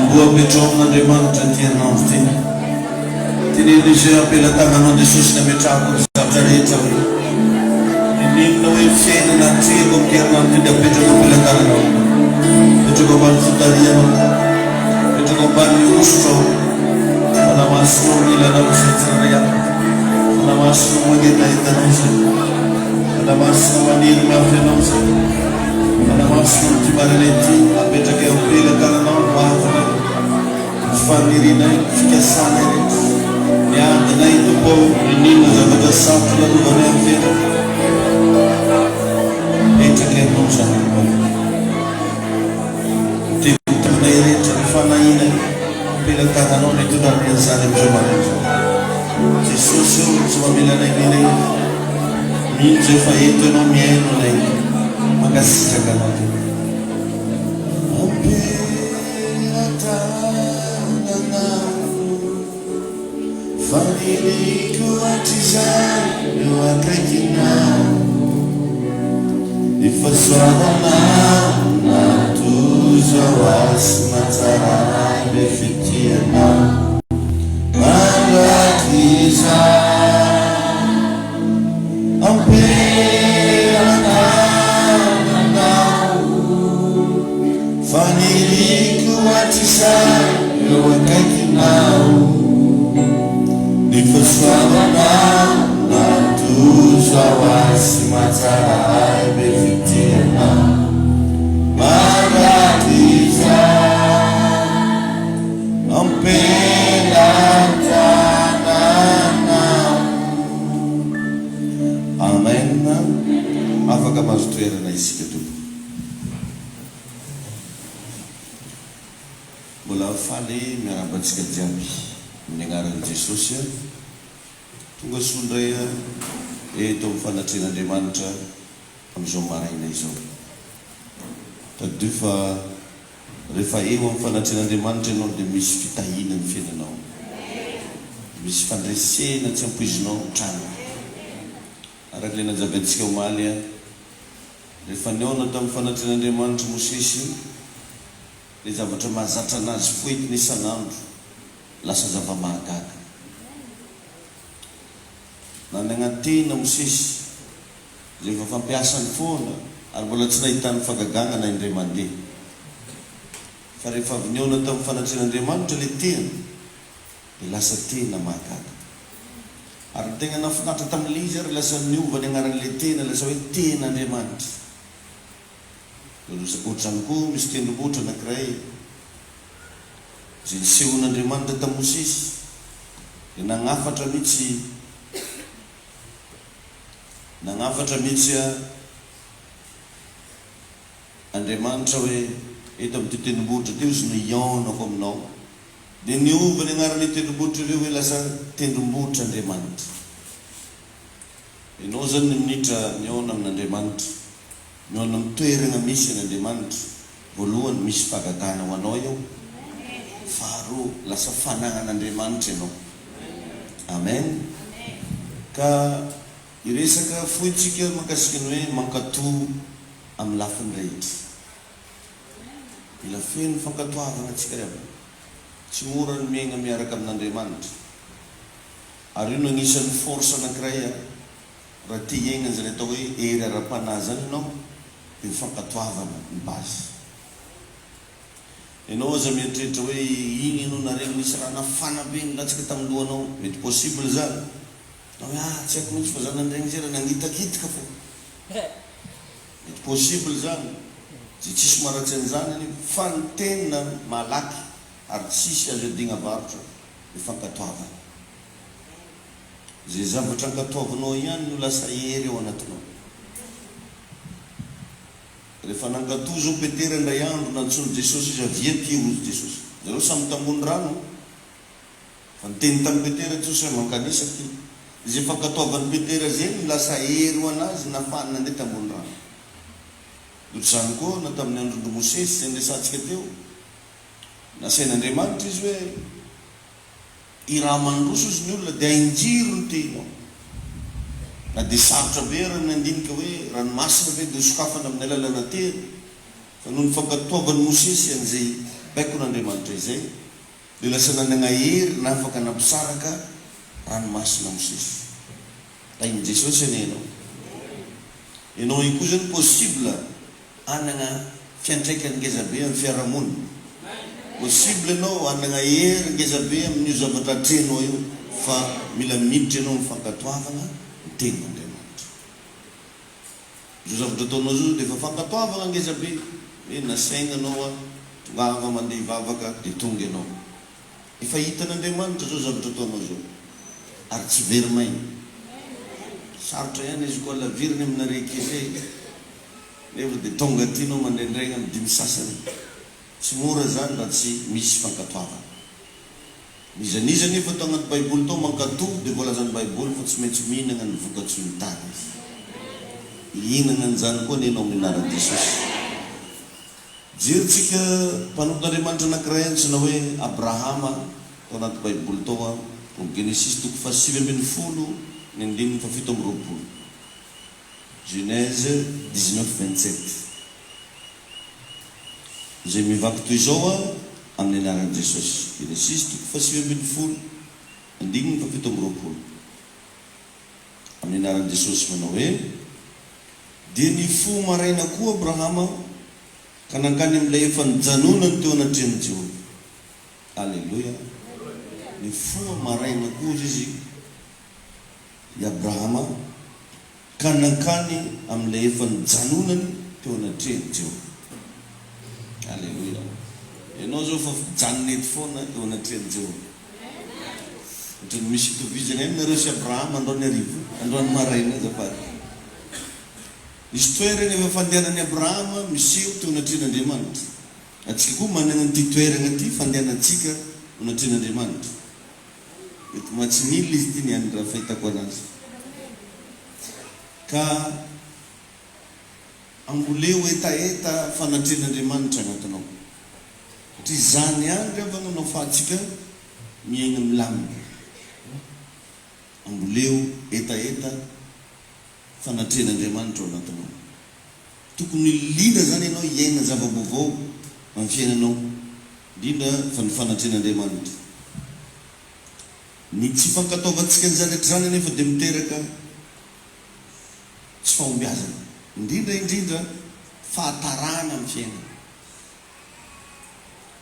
Amboa petrahon'Andriamanitra ny fiainao ty. Teneny izy ampelatananao Jesosy nametrahako ny zavatra rehetra hoe indrindra hoe fiainana antreko amin'ny herinandro ty apetraka ampelatananao. Petraka ambany fotarianao, petraka ambany osotrao. Fanamasinao ny ilanao izay tsirairay amiko. Fanamasinao magnetaentanao izay. Fanamasinao maniry mafy anao izay. Fanamasinao ny timarinay ty apetraka eo ampelatananao mafy. Fanirinay, fikasanay rehetra. Miandinay tompo indrindra zavatra sarotra lalovana amin'ny fiainana. Petraka ianao izany tevitanay rehetra ny fanahinay ampelatananao ny tonarian'izany amin'izao maraina. Jesosy io tsy mamelanay milay mihitsy efa eto ianao miaino nay mankasitraka anao ty. Faniriko atizany eo akaikinao, efa soavanao natozo ao asy matsara be fitianao. Mandraky izany ampelanao, faniriko atizany eo akaikinao, efa soavanao natozo ao asy matsara be fitianao. Mandraky izany ampelatananao. Amen. Afaka mahazo toerana isika tompo. Mbola faly miarabantsika jiaby amin'ny agnaran'i Jesosy. Tonga sondray eto amin'ny fanatren'Andriamanitra amin'izao maraina izao. Tadio fa rehefa eo amin'ny fanatren'Andriamanitra ianao dia misy fitahina ny fiainanao. Misy fandresena tsy ampoizinao trano. Araka ilay najabentsika omaly rehefa niaona tamin'ny fanatren'Andriamanitra Mosesy, ilay zavatra mahazatra anazy foentiny isan'andro lasa zava-mahagaga. Na ny agnatena Mosesy zay efa fampiasany foana ary mbola tsy nahitany fagagana na indray mandeha. Fa rehefa avy niaona tamin'ny fanatren'Andriamanitra ilay tena dia lasa tena mahagaga. Ary tegna nafinatra tamin'ilay izy ary lasa niova ny agnaran'ilay tena, lasa hoe ten'Andriamanitra. Ohatrany koa misy tendrombohitra anankiray zay nisehon'Andriamanitra tamin'ny Mosesy dia nagnafatra mihitsy Andriamanitra hoe eto amin'ity tendrombohitra teo izy no ianako aminao. Dia niova ny agnaran'ilay tendrombohitra ireo hoe lasa tendrombohitra Andriamanitra. Ianao zany minitra miaona amin'Andriamanitra, miaona amin'ny toerana misy an'Andriamanitra. Voalohany misy fagagana ho anao eo, faharoa lasa fanagnan'Andriamanitra ianao. Amen. Ka iresaka foitsika mahakasika ny hoe mankatoa amin'ny lafiny rehetra. Mila feno fankatoavana antsika rehetra. Tsy mora ny miaina miaraka amin'Andriamanitra. Ary io no agnisan'ny force anankiray raha tia hiaina zany atao hoe ery ara-panahy zany ianao dia fankatoavana ny base. Ianao aza mieritreritra hoe iny ianao nareny misy raha nafana be nilatsaka tamin'ny lohanao, mety possible zany. Na hoe tsy haiko mihitsy fa zany andregny zay raha nangitakitaka fo. Mety possible zany. Zay tsisy maratsy an'izany fa ny tena malaky ary tsisy azo adina varotra ny fankatoavana. Zay zavatra ankatoavanao ihany no lasa hery eo anatinao. Rehefa nankatoa zao Petera indray andro nantsony Jesosy izy avia tio ozy Jesosy. Zareo samy tambony rano. Fa niteny tamin'ny Petera Jesosy hoe mankanisa ty. Zay fankatoavan'ny Petera zay no lasa hery ho anazy nafany nandeha tambony rano. Ohatr'izany koa na tamin'ny andron'ny Mosesy zay nresantsika teo. Nasain'Andriamanitra izy hoe iraha mandroso izy ny olona dia hainjiro ny tenao. Na dia sarotra be raha nandinika hoe ranomasina be dia sokafana amin'ny alalana teny. Fa noho ny fankatoavan'ny Mosesy an'izay baikon'Andriamanitra izay dia lasa nanana hery na afaka nampisaraka ranomasina Mosesy. Tain'i Jesosy anie ianao io koa zany possible anana fiantraikany ngezabe amin'ny fiarahamonina. Possible ianao anana hery ngezabe amin'io zavatra atrenao io, fa mila miditra ianao mifankatoavana ny tenin'Andriamanitra. Io zavatra ataonao zao dia efa fankatoavana ngezabe, hoe nasaina anao tongava mandeha hivavaka dia tonga ianao. Efa hitan'Andriamanitra zao zavatra ataonao zao, ary tsy very maina. Sarotra ihany izy koa laviriny aminareo kely nefa dia tonga tianao mandraindraigna amin'ny dimy sasany. Tsy mora zany raha tsy misy fankatoavana. Nizaniza nefa tao anaty baiboly tao mankatoa dia voalazan'ny baiboly fa tsy maintsy mihinana ny vokatsoa ny tany. Hihinana an'izany koa nenao amin'ny anaran'i Jesosy. Jerentsika mpanompon'Andriamanitra anankiray antsina hoe Abrahama tao anaty baiboly tao Genesis 7:10 ny 7:20. Genèse 19:27. Izay mivaky toy izao amin'ny anaran'i Jesosy. Genesis 7:10 ny 7:20. Amin'ny anaran'i Jesosy manao hoe: dia nifoha maraina koa Abrahama ka nankany amin'ilay efa nijanonany teo anatrehan'i Jehovah. Alleluia. Nifoha maraina koa izy i Abrahama ka nankany amin'ilay efa nijanonany teo anatrehan'i Jehovah. Alleluia. Ianao zao fa janona eto foana teo anatrehan'i Jehovah. Ohatran'ny misy itovizana ihany nareo sy Abrahama androany hariva, androany maraina azafady. Nisy toerana efa fandehanan'i Abrahama miseho teo anatrehan'Andriamanitra. Atsika koa manana an'ity toerana ity fandehanantsika teo anatrehan'Andriamanitra. Eto Matsinila izy ity niany raha fahitako anazy. Ka amboleo etaeta fanatrehan'Andriamanitra agnatinao. Satria zany ihany rehefa nanao fahatsika miaina milamina. Amboleo etaeta fanatrehan'Andriamanitra ao anatinao. Tokony lina zany ianao hiaina zava-baovao amin'ny fiainanao, indrindra fa ny fanatrehan'Andriamanitra. Ny tsy fankataovantsika an'izany rehetra zany nefa dia miteraka tsy fahombiazana, indrindra fahatarana amin'ny fiainana.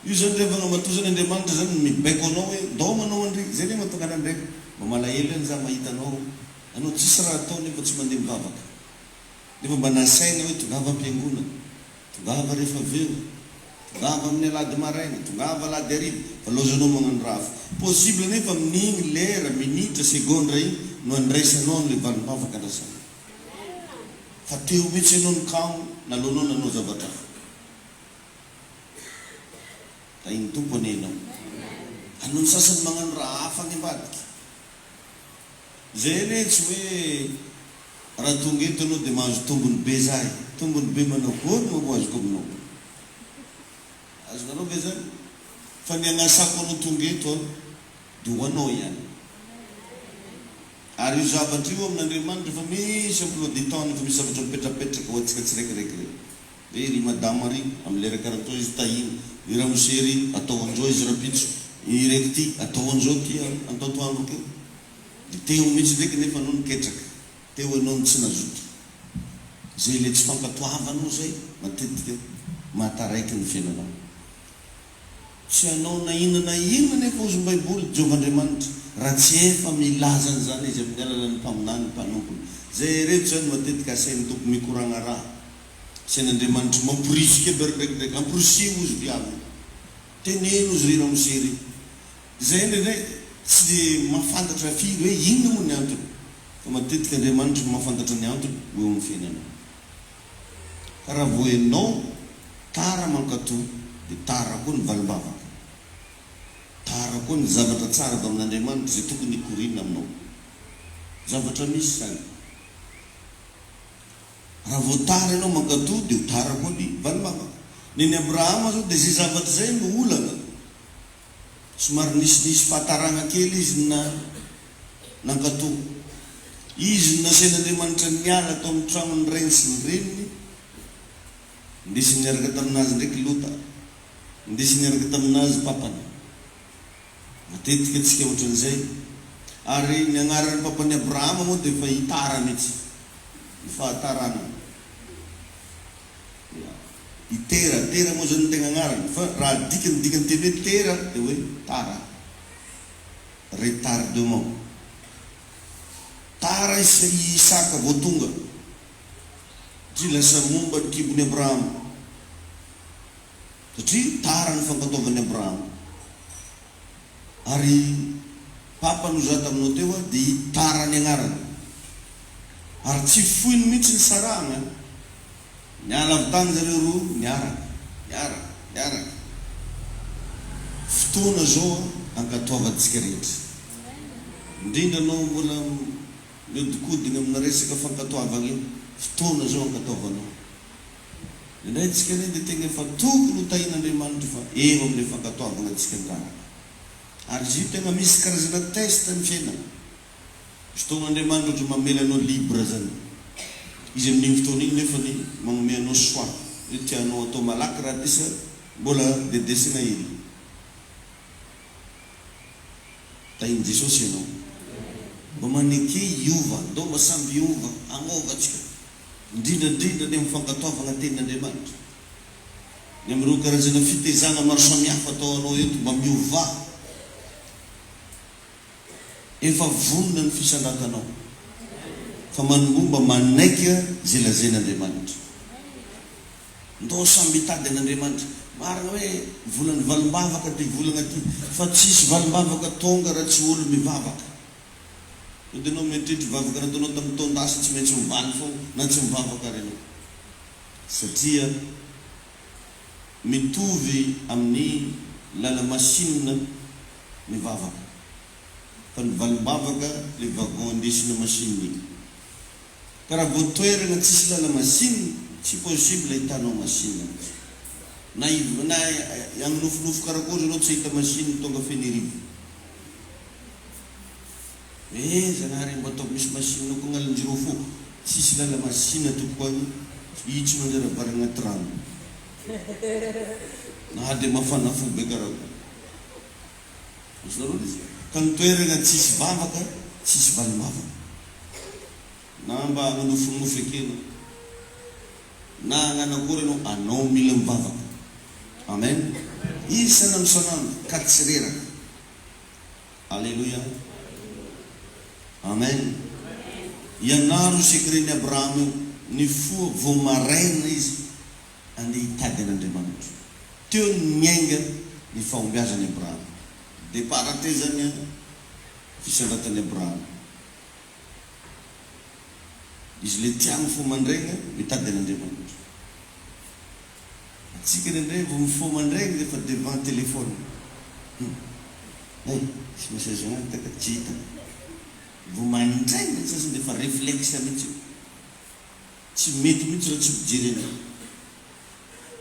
Io zany rehefa namatozany Andriamanitra zany mibaiko anao hoe ndao manao andrika, zay nefa mahatonga andraika mba malahelo any za mahita anao tsisy raha atao nefa tsy mandeha mivavaka. Nefa mba nasaina hoe tongava am-piangonana, tongava rehefa aveo, tongava amin'ny alady maraina, tongava alady hariva, fa laozanao magnano raha hafa. Possible nefa amin'igny lera, minitra, segondra igny no andraisanao n'ilay valim-bavaka andrasana. Fa teo mihitsy ianao ny kamo nalohanao nanao zavatra hafa. Ka iny tompony ianao. Anao ny sasany magnano raha hafa any ambadika. Zay ane tsy hoe raha tonga eto anao dia mahazo tombony be zahay. Tombony be manao kory no azoko aminao. Azonareo ve zany? Fa ny anasako anao tonga eto dia ho anao ihany. Ary io zavatra io amin'Andriamanitra fa misy emploi du temps, fa misy zavatra mipetrapetraka ho antsika tsiraikiraiky. Hoe ry madama ry amin'ny lera karaha atao izy tahiny, i ramosery atao an'izao izy rapitso, i raiky ty atao an'izao ty antoantoandro keo. Dia teo mihitsy ndraiky nefa anao niketraka, teo anao tsy nazoto. Zay le tsy fankatoavanao zay matetika mahataraiky ny fiainanao. Tsy anao na inona nefa ozy baiboly Jehovahandriamanitra raha tsy efa milaza an'izany izy amin'ny alalan'ny mpaminany ny mpanompony. Zay rehetra zany matetika asain'ny tompo mikoragna raha, asain'Andriamanitra mamporisika be ndraikindraiky, amporisimo izy viavy, teneno izy ry ramosery. Zay ndray tsy dia mahafantatra firy hoe inona moa ny antony, fa matetika Andriamanitra mahafantatra ny antony eo amin'ny fiainanao. Ka raha vo ianao tara mankatoa dia tara koa ny valim-bavaka, tara koa ny zavatra tsara avy amin'Andriamanitra zay tokony hikorina aminao. Zavatra misy zany. Raha vo tara ianao mankatoa dia tara koa ny valim-bavaka. Neny Abrahama zao dia zay zavatra zay no olana. Somary nisy fahatarana kely izy nankatoa. Izy nasain'Andriamanitra niala tao amin'ny tranon'ny reniny sy ny reniny, ndesy niaraka taminazy ndraiky Lota. indesy niaraka taminazy papany matetika atsika ohatran'izay ary ny agnaran'ny papany Abrahama moa dia efa hitara mihitsy ifahatarana tera moa zany tegna agnarany fa raha dikany teny hoe tera dia hoe tara retardement tara Isaka vao tonga satria lasa momba ny kibony Abrahama satria tara ny fankataovan'ny Abrahama ary papa no zata aminao teo dia tara ny agnarany ary tsy foiny mihitsy ny sarahana niala avy tany zareo roa niaraka fotoana zao ankatoavantsika rehetra indrindra anao mbola miodikodina amina resaka fankatoavana io fotoana zao ankatoavanao indray tsika re dia tegna efa tokony ho tahin'Andriamanitra fa eo amin'ilay fankatoavana antsika ndraha ary izy io tegna misy karazana test ny fiainana fotoan'Andriamanitra ohatra mamela anao libre zany izy amin'igny fotoana igny nefa ny magnome anao soa hoe tianao atao malaky raha disa mbola dedesina iny tahiny Jesosy ianao mba maneke iova ndao mba samby iova agnovatsika indrindrandrindra ny mifankatoavana tenin'Andriamanitra ny amin'ireo karazana fitezana maro samihafa atao anao eto mba miova efa vonona ny fisandratanao fa manomba manaika zay lazain'Andriamanitra ndao samby hitady an'Andriamanitra marina hoe volany valimbavaka ty volana ty fa tsisy valimbavaka tonga raha tsy olo mivavaka dia anao mieritreritra vavaka nataonao tamin'ny taondasy tsy maintsy mivaly fô na tsy mivavaka renao satria mitovy amin'ny lala masinina mivavaka fa ny valimbavaka le vagon indesina masinina igny ka raha voatoerana tsisy lala masinina tsy possible hitanao masinina na agnofinofo karakory anao tsy hita masinina tonga fenerivo zanahary mba ataoko misy masinina ko agnalinjiro fo tsisy lala masinina tokoa itsy manjaravarana agnaty rano na dia mafana fo be karako ka nitoerana tsisy vavaka tsisy valimbavaka na mba agnofinofo ekena na agnanakory anao mila mivavaka amen isana misanandro ka tsy reraka alleluia amen ianaro sekreny Abrahama ny foa vao maraina izy andeha hitady an'Andriamanitra teo miainga ny fahombiazany Abrahama départ te zany fisandratany Abrahama izy le tiagno fo mandraigna mitady an'Andriamanitra atsika nendray vao mifo mandraigna dia efa devant téléphone sy message agnazy taka tsy hita vao mandraigna sasany dia efa réflexe mihitsy tsy mety mihitsy raha tsy mijerena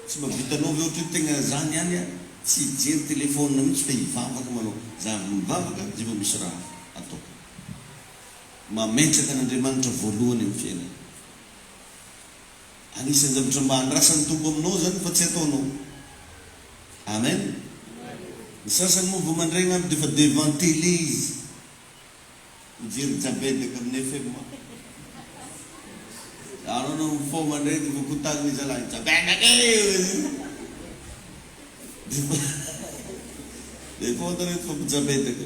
tsy mahavitanao ve ohatra tegna zany ihany tsy hijery téléphone mihitsy fa hivavaka manao za mivavaka zay vao misy raha ataoko mametraka an'Andriamanitra voalohany amin'ny fiainana anisan'ny zavatra mba andrasan'ny tombo aminao zany fa tsy ataonao amen ny sasany moa vao mandraigna aby dia efa devant télé izy mijery jabedaka amin'ny FM anao no mifo mandraigna vao kotagny izy alahy jabedaka dia fotanety fa mpijabedaka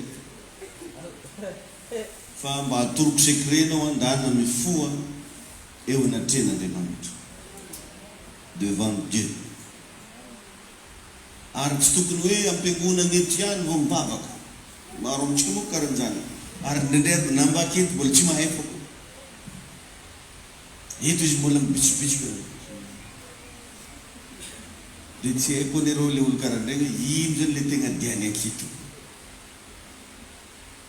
fa mba hatoroko secrenao andana mifoa eo anatrehan'Andriamanitra devant Dieu ary tsy tokony hoe ampiangonana eto ihany vao mivavaka maro amintsika moa karan'izany ary ndraindray nambaka eto mbola tsy mahay fako eto izy mbola mibitsibitsika dia tsy haiko nereo le olo karan'ireny ino zany le tegna diany akito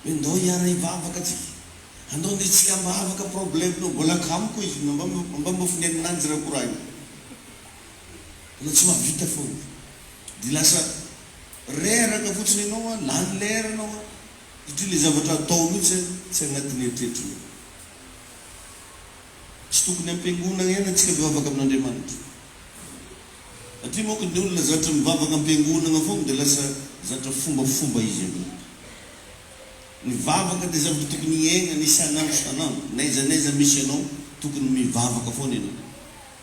hoe ndao hiara hivavaka atsika andao nde tsika mivavaka problemenao mbola kamiko izy mba mafony aminanjy raha koragny anao tsy mahavita foana dia lasa reraka fotsiny ianao lany leranao satria le zavatra atao mihitsy tsy agnatin'ny eritreritrinao tsy tokony ampiangonana ihany atsika mivavaka amin'Andriamanitra satria moa ny olona zavatra mivavaka am-piangonana foana dia lasa zavatra fombafomba izy mivavaka dia zavatra tokony hiaina ny isan'andro isan'andro naizanaiza misy ianao tokony mivavaka foana ianao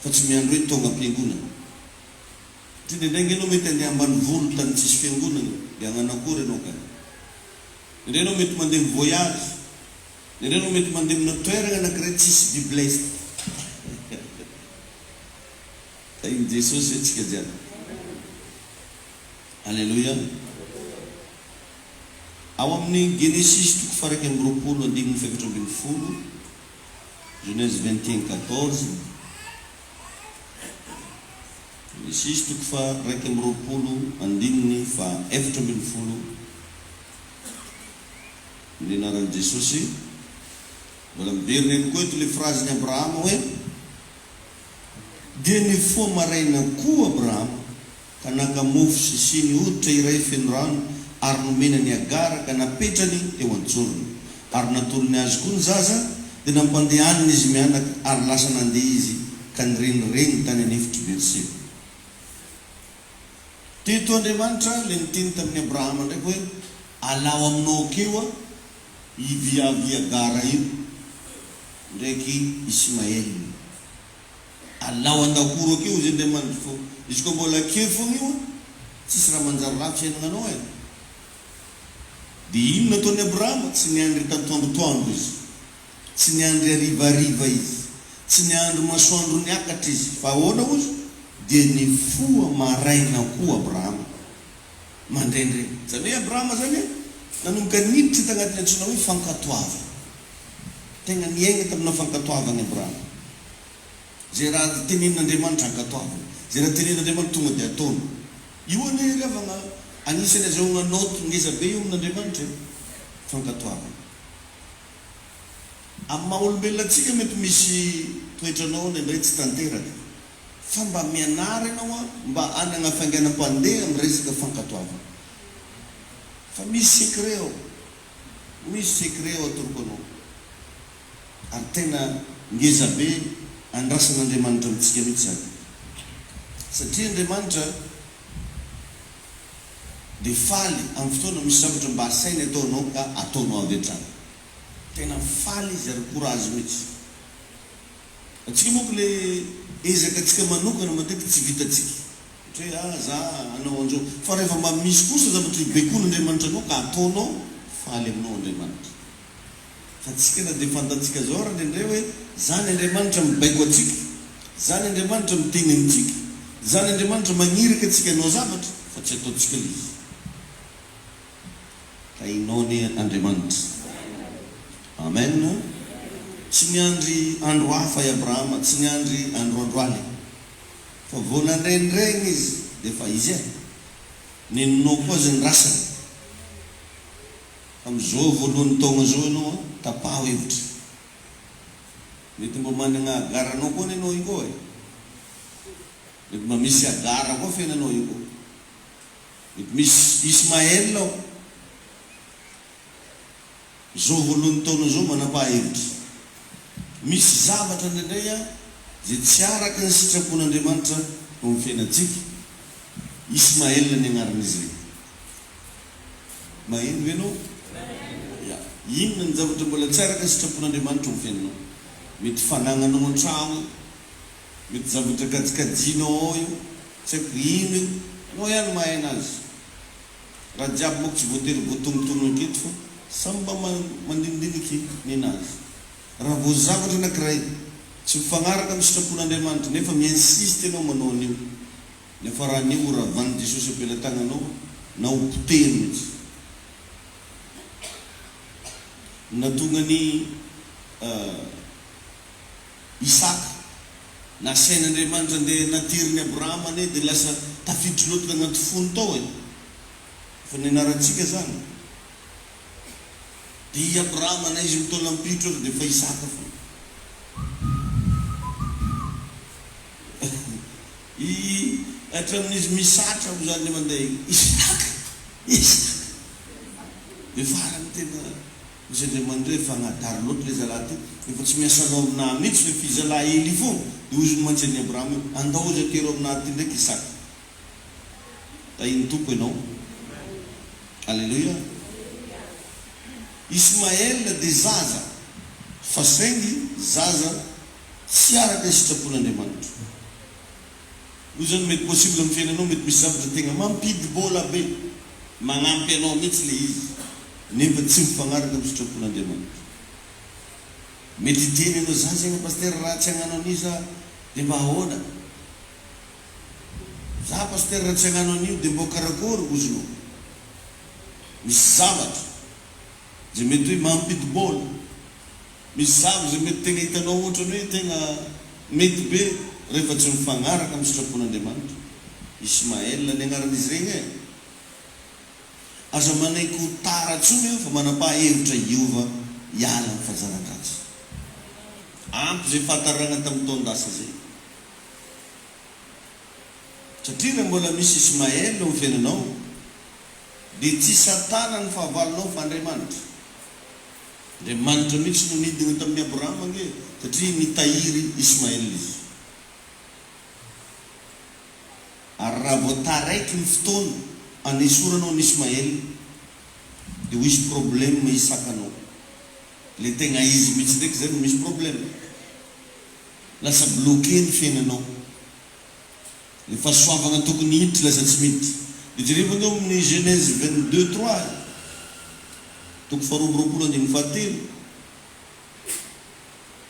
fa tsy miandro hoe tonga am-piangonana satria ndraindraiky ianao mety andeha ambany volo tany tsisy fiangonana dia agnanakory ianao ka indray ianao mety mandeha mivoyage indray ianao mety mandeha mina toerana anankiray tsisy bibleste tainy Jesosy atsika jiaby alleluia ao amin'ny Genesis toko faraiky amby roapolo andininy faefatra ambin'ny folo Genèse 21:14 Genesis toko faraiky amby roapolo andininy faefatra ambin'ny folo ny anaran'i Jesosy mbola miverina ihany koa eto le phrase-ny Abrahama hoe dia nifoha maraina koa Abrahama ka naka mofo sisiny hoditra iray feno rano ary nomena ny Agara ka napetrany eo an-tsorony ary natolony azy koa ny zaza dia nampandehaniny izy mianaka ary lasa nandeha izy ka nirenireny tany anefitry Berseba. Teto Andriamanitra le niteny tamin'ny Abrahama ndraiky hoe alao aminao keo iviavy Agara io ndraiky Ismael alao andakoro akeo izy Andriamanitra fo izy koa mbola keo foana io tsisy raha manjary lavitra iaignanao dia ino nataon'ny Abrahama tsy niandry tantoandrotoandro izy tsy niandry arivariva izy tsy niandry masoandro niakatra izy fa ahoana ozy dia nifoha maraina koa Abrahama mandraindray zany hoe Abrahama zany nanomboka niditra tagnatin'ny antsoina hoe fankatoava tegna niaigna tamina fankatoavany Abrahama zay raha tenenin'Andriamanitra ankatoavana zay raha tenenin'Andriamanitra tonga dia ataony io ane ravana anisany azahoana note ngeza be io amin'Andriamanitra fankatoavana amin'ny maha-olombelona atsika mety misy toetranao indray tsy tanteraka fa mba mianara ianao mba anana fainganam-pandeha amin'ny resaka fankatoavana fa misy secret ao atoroko anao ary tena ngeza be andrasan'Andriamanitra amintsika mihitsy zany satria Andriamanitra dia faly amin'ny fotoana misy zavatra mba asainy ataonao ka ataonao avy hatrany tena faly izy ary courage mihitsy atsika moa ko le ezaka atsika manokana matetika tsy vitatsika hoe za anao anzao fa rehefa mba misy kosa zavatra ibekon'Andriamanitra anao ka ataonao faly aminao Andriamanitra fa tsika na dia fantatsika zao raha indray hoe zany Andriamanitra mibaiko atsika zany Andriamanitra miteny amintsika zany Andriamanitra magnirika atsika anao zavatra fa tsy ataontsika izy ka inao ny Andriamanitra amen tsy niandry andro hafa i Abrahama tsy niandry andro aly fa vao nandrenireny izy dia fa izy ninonao koa zay ny rasany am'izao voalohan'ny taona zao ianao tapaho hevitra mety mba manana agaranao koa nenao io koa mety mba misy agara koa fiainanao io koa mety misy Ismael ao zao voalohan'ny taona zao manapa-hevitra misy zavatra ndraindray zay tsy araka ny sitrapon'Andriamanitra eo amin'ny fiainantsika Ismael ny agnaran'izy reny maheno ve anao inona ny zavatra mbola tsy araka ny sitrapon'Andriamanitra eo amin'ny fiainanao mety fanagnanao an-trano mety zavatra kajikajinao ao io tsy haiko ino io anao ihany mahay anazy raha jiaby moa tsy voatery voatongotonona aketo fa samy mba mandinidiniky ny anazy raha vo zavatra anankiray tsy mifagnaraka amin'ny sitrapon'Andriamanitra nefa miinsiste ianao manao an'io nefa raha nio raha van'i Jesosy ampelatagnanao na opoteny mihitsy natonga ny Isaka nasain'Andriamanitra andeha natiriny Abrahama ane dia lasa tafiditry loatra agnaty fony tao fa ny anarantsika zany dia Abrahama na izy mitola ampitro dia fa Isaka fo hatramin'izy misatra ho zany mandeha Isaka dia farany tena izy Andriamanitra efa agnadary loatra le zalahy ty efa tsy miasanao aminahy mihitsy fa fizalahy hely foana dia ozy mantsy an'i Abrahama andao izy akero aminahy ty ndraiky Isaka Tahiny tompo ianao. Alleluia. Ismaël dia zaza fa saingy zaza tsy araka sitrapon'Andriamanitra. Io zany mety possible amin'ny fiainanao, mety misy zavatra tegna mampidibola be magnampy anao mihitsy le izy nefa tsy mifagnaraka amin'ny sitrapon'Andriamanitra. Mety hiteny ianao za zegny paster raha tsy hagnano an'io za dia mba ahoana? Za paster raha tsy hagnano an'io dia mba karakory ozonao? Misy zavatra zay mety hoe mampidibola, misy zavatra zay mety tegna hitanao ohatrany hoe tegna mety be rehefa tsy mifagnaraka amin'ny sitrapon'Andriamanitra. Ismaël ny agnaran'izy regny e. Aza manaiky ho tara tsony io fa manapa-hevitra Jehova hiala amin'ny fahazaran-dratsy. Ampy zay fahatarana tamin'ny taon-dasa zay. Satria raha mbola misy Ismaël ao fiainanao dia tsy Satana ny fahavalonao fa Andriamanitra. Andriamanitra mihitsy no nidina tamin'ny Abrahama nge, satria nitahiry Ismaël izy. Ary raha voataraiky ny fotoana anesoranao ny Ismaël dia ho isy problème isakanao. Le tegna izy mihitsy ndraiky zany misy problème, lasa bloqué ny fiainanao. Le fahasoavana tokony hiditra lasa tsy miditra. Dia jerevana eo amin'ny Genèse 22:3 toko faharoa-roapolo andiny fahatelo,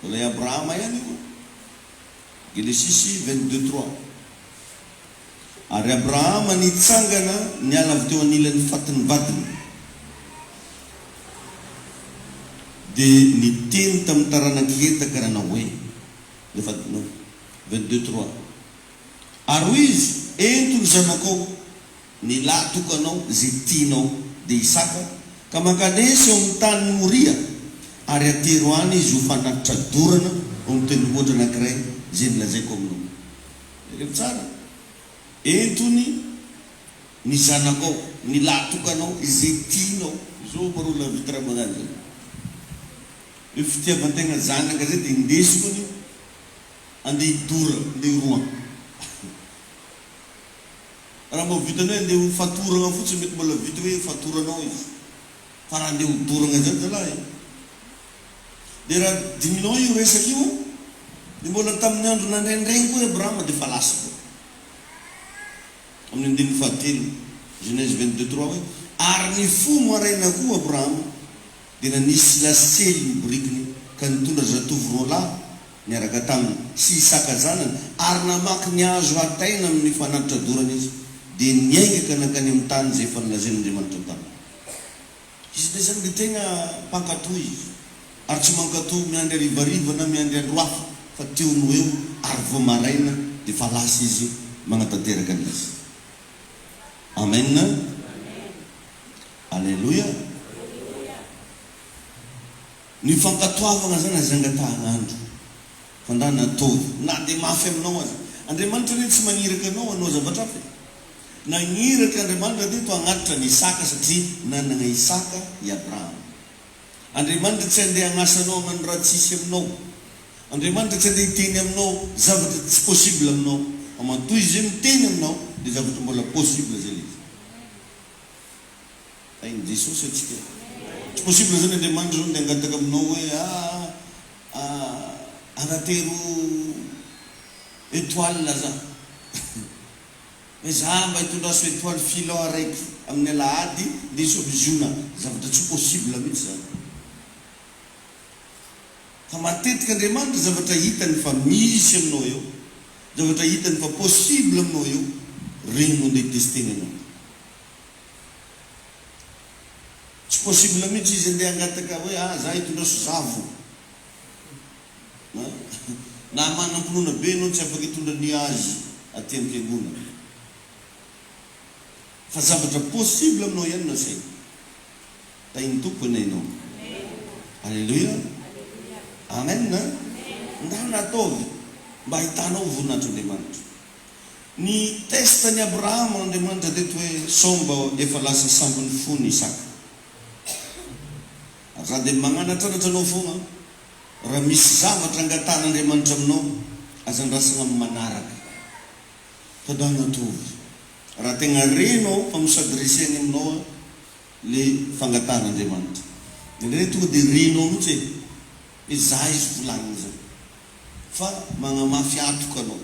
ilay Abrahama ihany io. Genesis 22:3. Ary Abrahama nitsangana niala avy teo anilan'ny fatin'ny vadiny dia niteny tamin'ny taranaki etaka raha hoe le vadinao 22:3. Ary hoy izy, ento ny zanakao, ny lahy tokanao zay tianao dia Isaka, ka mankanesy eo amin'ny tany Moria, ary atero any izy ho fanatitra dorana ao amin'ny tendrombohitra anankiray zay nilazaiko aminao. Rehefa tsara, entony ny zanakao, ny lahy tokanao izay tianao. Zao marola vitra magnano zany. Io fitiavan-tegna zanaka zay dia indesikony andeha hidora, andeha hiroa. Raha mba vitany hoe andeha ho fatorana fotsiny mety mbola vita hoe fatoranao izy, fa raha andeha hodorana zany zalahy. Dia raha dininao io resaka io dia mbola tamin'ny andro nandraindraigny koa Abrahama dia fa lasa koa. Amin'ny andininy fahatelo, Genèse 22:3 hoe, ary nifoha maraina koa Abrahama dia nanisy lasely ny borikiny ka nitondra zatovo roa lahy niaraka taminy sy Isaka zanany, ary namaky ny hazo hataina amin'ny fanatitra dorana izy dia niainga ka nankany amin'ny tany zay efa nilazain'Andriamanitra tany. Izy dia zany dia tegna mpankatoy izy, ary tsy mankatoy miandry arivariva na miandry andro hafa, fa teo no eo ary vao maraina dia fa lasa izy magnatanteraka an'izy. Amen. Alleluia. Ny fankatoavana zany azangatahana andro fa nda natovy na dia mafy aminao azy. Andriamanitra re tsy magniraka anao anao zavatra hafa. Nagniraka Andriamanitra teto hagnatitra ny Isaka satria nanana Isaka i Abrahama. Andriamanitra tsy handeha hagnasa anao hagnano raha tsisy aminao. Andriamanitra tsy handeha hiteny aminao zavatra tsy possible aminao. Amatoy izy miteny aminao dia zavatra mbola possible zay izy. Tainy Jesosy atsika. Tsy possible zany Andriamanitra zao dia hangataka aminao hoe anatero étoile za. Hoe za mba hitondraso étoile filant araiky amin'ny alahady dia sobiziona, zavatra tsy possible mihitsy zany. Fa matetika Andriamanitra zavatra hitany fa misy aminao eo, zavatra hitany fa possible aminao eo, regny no andeha testena anao. Tsy possible mihitsy izy andeha hangataka hoe za hitondraso zavo na manam-pinoana be anao tsy afaka hitondra ny azy aty amin'ny fiangonana. Fa zavatra possible aminao ihany na saina. Tainy tompony ianao. Alleluia. Amen. Nda nataovy mba hitanao voninahitran'Andriamanitra. Ny testany Abrahama Andriamanitra teto hoe somba efa lasa sambin'ny fony Isaka. Raha dia magnanatranatra anao foana, raha misy zavatra angatan'Andriamanitra aminao, azandrasana amin'ny manaraka. Fa da natovy. raha tegna renao fa misady resegny aminao le fangatan'Andriamanitra. Indray tonga dia renao mihitsy hoe za izy volagniny zay fa magnamafy atoka anao.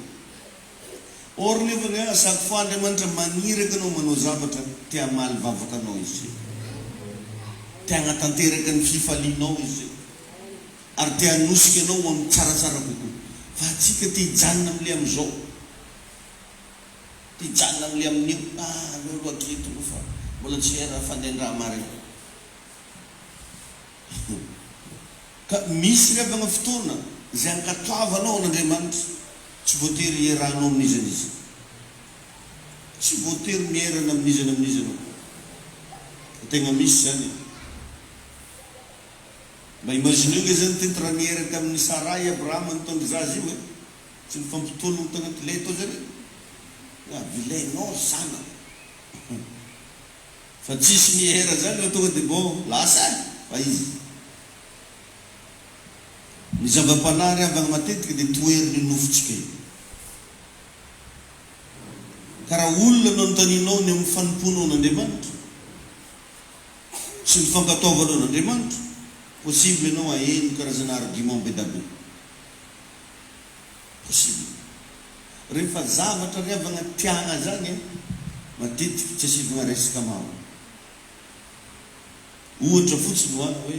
Or nefany asaky fo Andriamanitra maniraka anao manao zavatra tia maly vavaka anao izy, tia hanatanteraka ny fifalianao izy, ary tia hanosika anao amin'ny tsaratsara kokoa. Fa atsika tia hijanona amin'le amin'izao, tia hijanona amin'le amin'io. Lolo aketo fa mbola tsy era fandehandraha marina. Ka misy revagna fotoana zay ankatoavanao n'Andriamanitra, tsy voatery iarahanao amin'izany izy, tsy voatery mierana amin'izany anao. Tegna misy zany. Mba imagineo nge zany tety raha nieraka amin'ny Sarai Abraham nitondry zazy io tsy nifampitologny tagnaty lay tao zany. Vilainao zana fa tsisy niera zany tonga dia bo lasa fa izy ny zava-panary avagna matetika dia toeriny nofotsika io. Karaha olona anao notaninao ny amin'ny fanomponao n'Andriamanitra sy ny fankataovanao n'Andriamanitra, possible ianao aheno karazana argument be da be. Possible. Rehefa zavatra riavagna tiagna zany matetika tsy asivagna resaka maro. Ohatra fotsiny hoe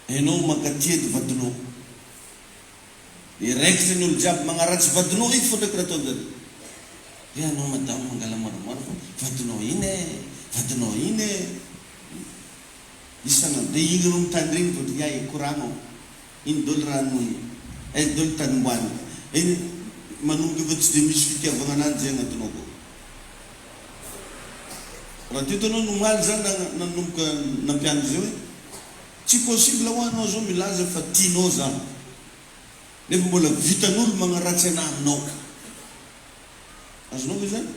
ianao mankatiedy vadinao, dia raikitra ny olo jiaby magnaratsy vadinao io fo ndraiky raha atao zany. Anao madamo mangala maromaro fa vadinao iny isana dia igny anao mitandregny fa dia koranao iny dolo rano iny dolo tanimboany iny manomboka efa tsy dia misy fitiavagna ananjy zay agnatinao koa. Raha teto anao nomaly zany nanomboka nampiandry zay hoe tsy possible ho anao zao milaza fa tianao zany nefa mbola vitan'olo magnaratsy ana aminao. Azonao ve zany?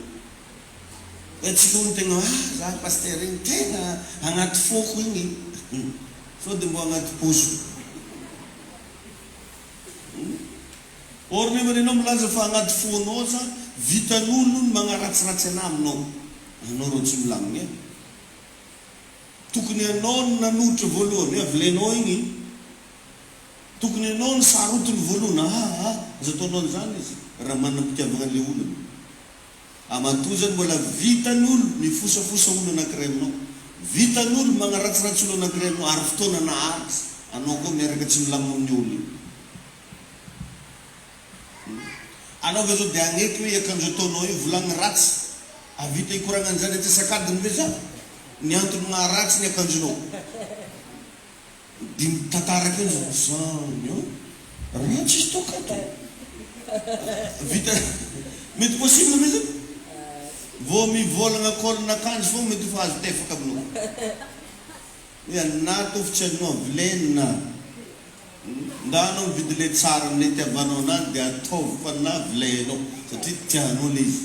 Atsika olo tegna za paster igny tegna agnaty foko igny sao dia mbo agnaty poso. Or nefa anao milaza fa agnaty fonao za vitan'olo magnaratsiratsy ana aminao, anao rô tsy milamigny. Tokony anao no nanohitra voalohany avilenao igny, tokony anao no sarotiny voalohany. Azo ataonao zany izy raha manam-pitiavagna an'le olona. Amatoa zany mbola vitan'olo mifosafosa olo anankiray aminao, vitan'olo magnaratsiratsy olo anankiray aminao, ary fotoana naharitsy anao koa miaraka tsy milamina amin'ny olo io. Anao ve zao dia agneky hoe akanjo ataonao io volagny ratsy, avita ikoragnany zany atsasakadiny ve za ny antony maharatsy ny akanjonao dia mitantaraka io zanyo raha tsisy tokato vita mety possible ve zany vo mivolagna kolin'akanjo fo mety fa azo tefaka aminao hoe na tofitsy anao vilenina ndanao mividy le tsara amin'le tiavanao anazy dia ataovy fa na vilenao satria tianao le izy.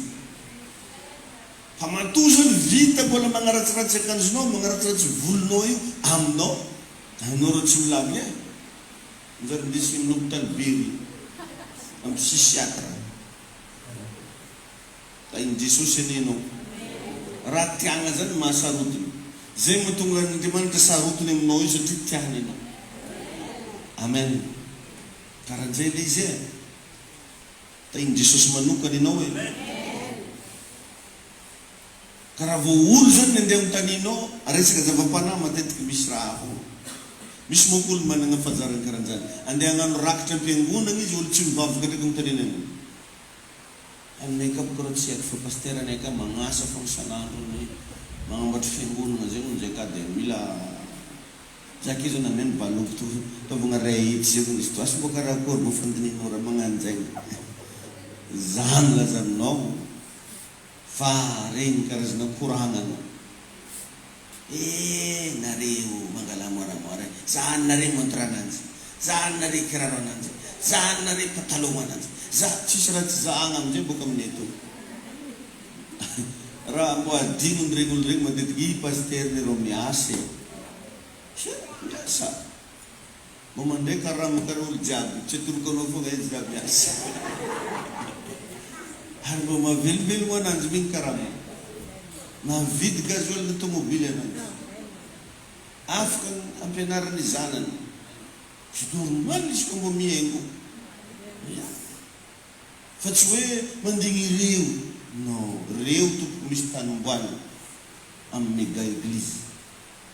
Fa matoa zany vita mbola magnaratsiratsy akanjonao, magnaratsiratsy volonao io aminao, anao rô tsy milamy mizary ndesiny amin'ny hôpitaly Bery amin'ny psychiatre. Ka iny Jesosy anenao raha tiagna zany mahasarotiny zay mahatonga n'Andriamanitra sarotiny aminao io satria tiany anao. Amen. Karan'izay le izy ta iny Jesosy manokana ianao hoe karaha vo olo zany nandeha amitaninao resaka zava-panahy matetika misy raha fo. Misy moa olo manana fahazarany karan'izany andeha hagnano rakitra am-piangonana izy olo tsy mivavaka ndraiky mitanina io. Aminay ka bokora tsy haiko fa paster anay ka magnasa fa isan'andro ny magnambatry fiangonana zay moa zay ka dia mila zaka izy na meno baloko taovagna ray etsy zay izy to asy mbo karaha akory mbo fandininao raha magnano zay zany laza aminao fa regny karazana koragnana nareo mangala moramora zany nare montre ananjy, zany nare kiraro ananjy, zany nare patalon ananjy, za tsisy raha tsy zahagna amizay boka aminay ato. Raha mbo adino regny olo regny matetika i paster ny rô miasa miasa mbo mandray karaha makara olo jiaby tsy atorokanao foana izy za miasa Ary mba mahavelivelo ho ananjy miny karama. Navidy gazoil na tomobily ananjy. Afaka ampianarany zanany. Normal izy ka mbo miaingo. Fa tsy hoe mandigny reo. Non, reo tompoko misy tany omboana amin'ny méga église.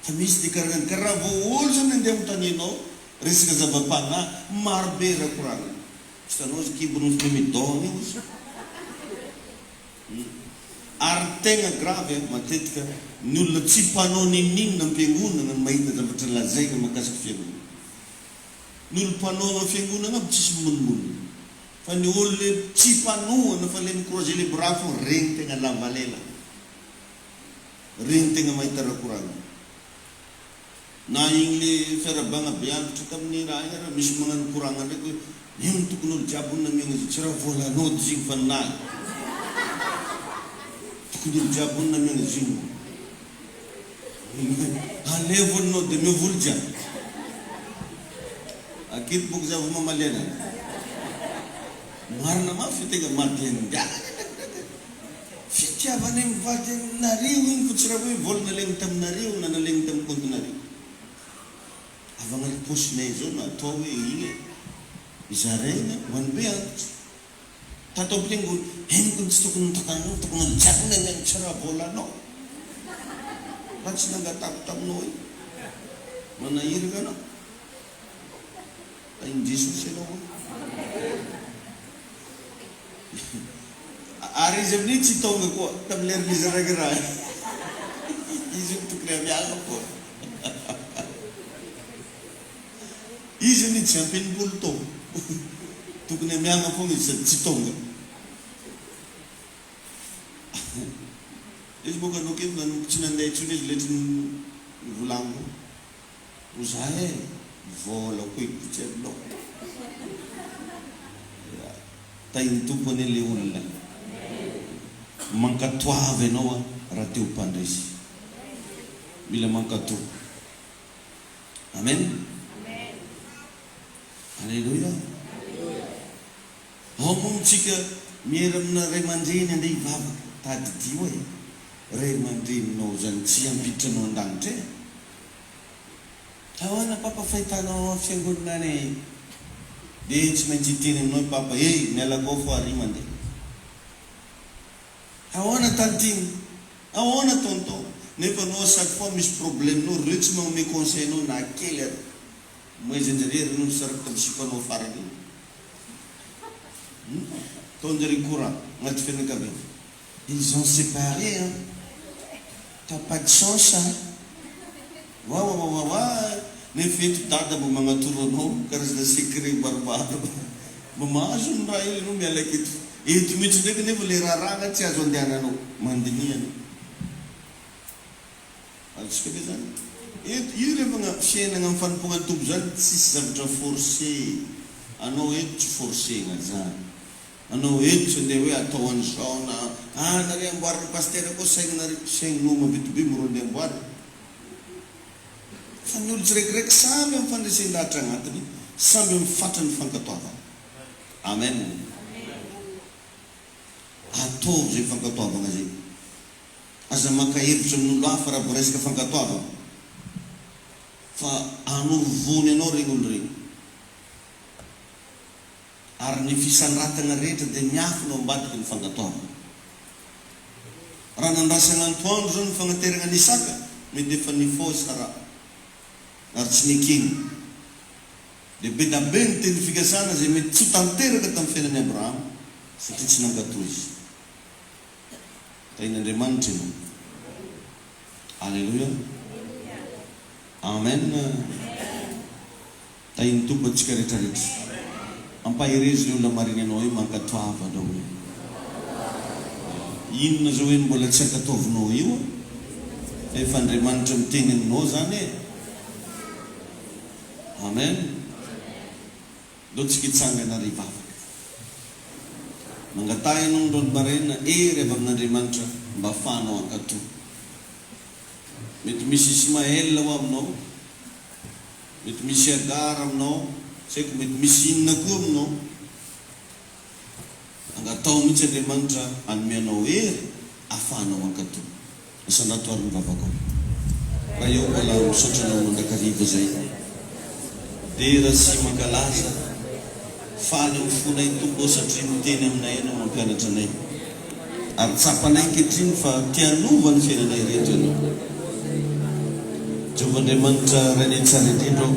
Fa misy dikaragany karaha vao olo zany andeha amotanianao resaka zava-panahy marobe raha koragna. Hitanao izy kibony midôna io izy. Ary tegna grave matetika ny olona tsy mpanao ninina am-piangonana no mahita zavatra lazaina mahakasika fiangonana. Ny olo mpanao am fiangonana aby tsisy monimony. Fa ny olo le tsy mpanohana fa le mikroaze le bras fo regny tegna lavalela. Regny tegna mahita raha koragna. Na igny le fiarabagna be antitra tamin'ny raha igny raha misy magnano koragna ndraiky hoe io ny tokony olo jiaby olona miagna izy tsy raha volanao zigny fa ninahy. Tokony olo jiaby olona miagna zigny. Aleo volanao dia mivoly jiaby. Aketo boky zavo mamaly anazy. Marina mafy tegna maty andiana. Fitiavana mivady aminareo igny fa tsy raha hoe vola nalegny taminareo na nalegny tamin'ny comptenareo. Avagna le posinay zao natao hoe igny izaraigna ho an'ny be antitra. Tatao am-piangonana henoko tsy tokony nitakanao tokony jiaby nagnano tsy raha volanao. Raha tsy nangatako taminao igny. Manahiraka anao. Ain'i Jesosy ianao. Ary izy amin'iny tsy tonga koa tamin'ilay eglizy raikiray. Izy tokony amiaka koa. Izy amin'iny tsy ampenimpolo taona. Tokony amiaka foana izy sady tsy tonga. Izy boka anao keto tsy nandeha intsony izy letry volango. Ho zahay vola koa ikotsy aminao. Tain'ny tompony le olona. Mankatoavy ianao raha te ho mpandresy. Mila mankatò. Amen. Alleluia. Ao montsika miera amina ray aman-dreny andeha hivavaka. Tadidio hoe ray aman-dreninao zany tsy ampitranao an-danitra e. Ahoana papa fahitanao fiangonana any? Dia tsy maintsy hiteny aminao papa, mialakao fa ary mandeha. Ahoana tantiny? Ahoana tonton? Nefa anao chaque fois misy problemenao, reo tsy magnome conseil anao na kely ary. Moezenjerery no saraka tamin'ny sipanao farany. Tondery courant, agnaty fianakaviana. Ils ont séparé, hein? T'as pas de chance, hein? Nefa eto dada mba magnatoro anao karazana secret barobaro. Mba mahazo ny raha io ianao miala aketo. Eto mihitsy ndraiky nefa le raharaha tsy azo andehananao mandiniana. Azontsika le zany. Io rehefa fiainana amin'ny fanompoana tompo zany tsisy zavatra forcé. Anao eto tsy forcéna zany. Anao eto tsy andeha hoe atao an'izao na nare amboariny paster koa saigninao mavitibe moro andeha amboary. Fa ny olo tsiraikiraiky samby amin'ny fandresen-dahatra agnatiny, samby amin'ny fatrany fankatoavana. Amen. Atao zay fankatoavana zay. Aza maka-hevitra amin'olo hafa raha vao resaka fankatoavana. Fa anovony anao regny olo regny. Ary ny fisanratana rehetra dia miafina ambadiky ny fankatoavana. Raha nandrasana antoandro zao ny fanaterana ny Isaka, mety efa nifaosy raha. Ary tsy nekeny. Dia be da be ny teny fikasana zay mety tsy tanteraka tamin'ny fiainan'i Abraham satria tsy nangatò izy. Tain'Andriamanitra ianao. Alleluia. Amen. Tain'ny tompo antsika rehetrarehetra. Ampaherezy ny olona mariny anao hoe mankatoava anao hoe. Inona zao hoe mbola tsy ankatoavinao io? Efa Andriamanitra miteny aminao zany e. Amen. Leo tsika hitsangana ary hivavaka. Mangatay ianao androany maraina ery avy amin'Andriamanitra mba ahafahanao ankatò. Mety misy Ismaël ho aminao, mety misy Agar aminao, tsy haiko mety misy inona koa aminao. Angatao atao mihitsy Andriamanitra anomenao hery ahafahanao mankatò. Isan'andro ny vavako raha eo mbola misaotra anao mandrakariva zay dia raha tsy mankalaza faly amin'ny fonay tombo satria miteny aminay ianao mampianatra anay ary tsapanay ankehitriny fa tianova ny fiainanay rehetra ianao. Jehovah Andriamanitra raha ny tsara indrindra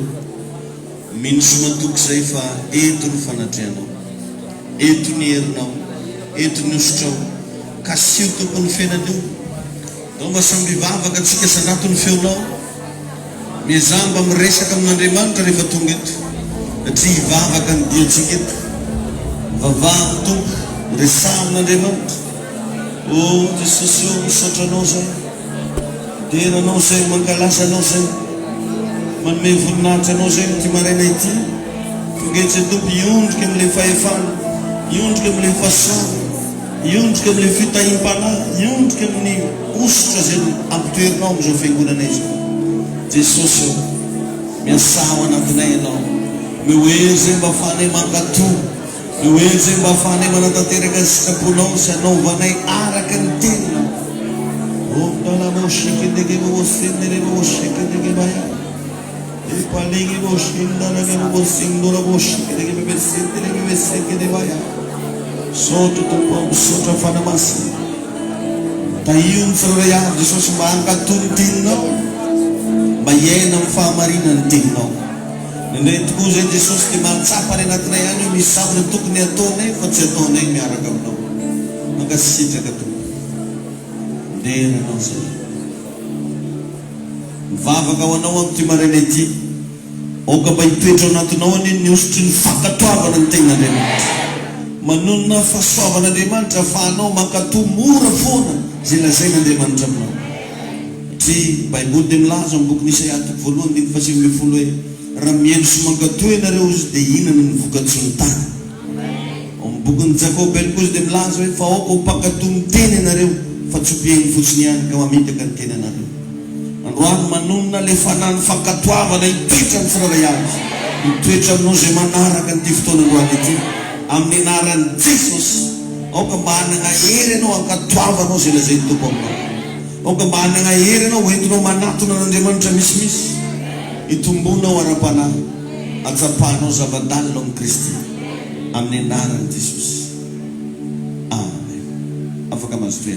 mino sy matoky zay fa eto ny fanatrehanao, eto ny herinao, eto ny osotrao ka sio tompony fiainan'io. Dao mba samby vavaka atsika sanato ny feonao mizamba miresaka amin'Andriamanitra rehefa tonga eto satria hivavaka ny diatsika eto. Vavaha tompo resaha amin'Andriamanitra. O Jesosy eo misaotra anao zay, deranao zay, mankalasa anao zay, manome voninahitra anao zay ty maraina ity. Tongetry tompo iondrika amin'ilay fahefana, iondrika amin'ilay fahasoavana, iondrika amin'ilay fitahim-panahy, iondrika amin'ny osotra zay ampitoerinao amin'izao fiangonanay zao. Jesosy eo miasao anatinay ianao, mioery zay mba ahafahanay mankatò, mioery zay mba ahafahanay manatanteraka ny sitraponao sy anaovanay araka ny tenanao. Sotra tompo, sotra fanamasina. Taio ny tsirairay avy Jesosy mba hankatò ny teninao, mba hiaina amin'ny fahamarinana ny teninao. Indray tokoa zay Jesosy dia mantsapa any anatinay any hoe misy zavatra tokony ataonay fa tsy ataonay miaraka aminao. Mankasitraka tompo, deranao zay. Mivavaka ho anao amin'ity maraina ity, aoka mba hitoetra ao anatinao any ny osotry ny fankatoavana ny tenin'Andriamanitra. Manonona fahasoavan'Andriamanitra ahafahanao mankatò mora foana zay lazain'Andriamanitra aminao. Satria Baiboly dia milaza amin'ny boky Isaia 1:5 hoe raha mihaino sy mankatò ianareo izy dia inona ny vokatsoa ny tany. Amin'ny bokin'ny Jakôba koa izy dia milaza hoe fa aoka ho mpankatò miteny ianareo fa tsy ompiainy fotsiny ihany ka mamitaka ny teny ianareo. Androany manonona le fanahy fankatoavana hitoetra amin'ny tsirairay avy, hitoetra aminao zay manaraka nyity fotoana androany ity amin'ny anaran'i Jesosy. Aoka mba hanana hery ianao hankatoavanao zay lazay tompo aminao. Aoka mba hanana hery ianao hoentinao manatona n'Andriamanitra misimisy, hitombonao ara-panahy, atsapahanao zava-dalina amin'ny Kristy amin'ny anaran'i Jesosy. Amen. Afaka mazotoera.